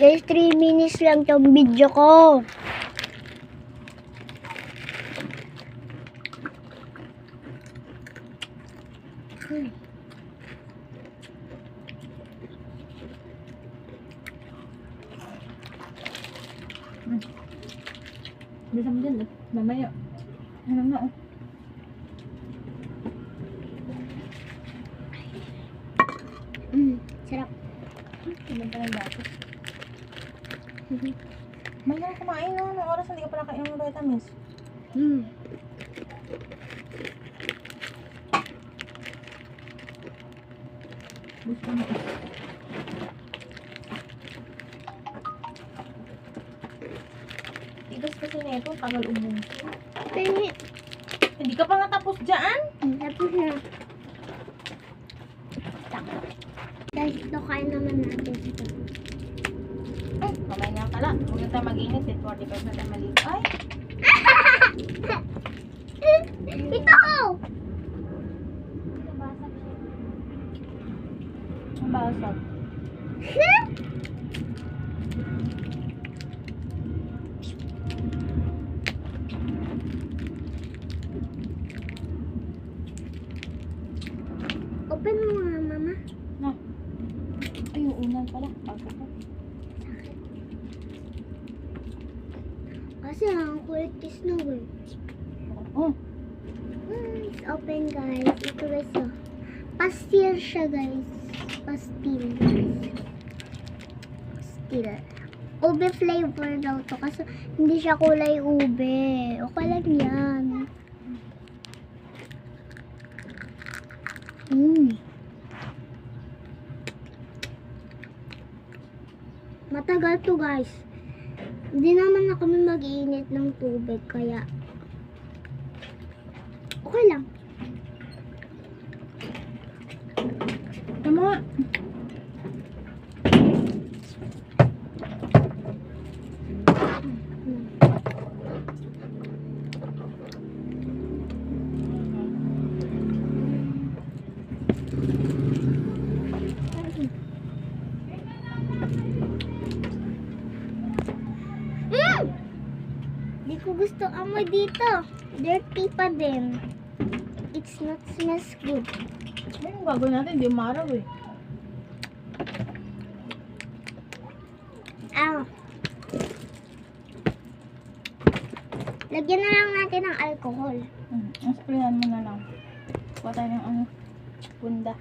Guys, 3 minutes lang tong video ko. Bisa mo dyan, mamaya. Ano na, oh. Sarap. Tignan pa ng bato. May lang kumain, no? Anong oras hindi ka pala kain ng vitamins? Gusto mo. Tigas kasi na ito, tagal ubusin. Hindi ka pa nga tapos dyan? Tapos na. Guys, ito kain naman natin ito. Ay, mamaya na pala. Huwag na tayo mag-init. 45 na tayo maligo. Ay! Ito! Ang basag. Open mo nga, mama. Na. Ay, yung unan pala. Bago ko. Kasi ang kulit is no way. Oh. It's open, guys. Ito guys, oh. Pastil siya, guys. Pastil, guys. Pastil. Ube flavor daw to kasi hindi siya kulay ube. Okay lang yan. Matagal to, guys. Hindi naman na kami mag-iinit ng tubig kaya okay lang. Tama. Hindi ko gusto amoy dito. Dirty pa din. It's not smells good. Ay, yung gagawin natin, hindi umaraw eh. Lagyan na lang natin ng alcohol. Ang sprayan mo na lang. Kuha tayo ng ano, punda.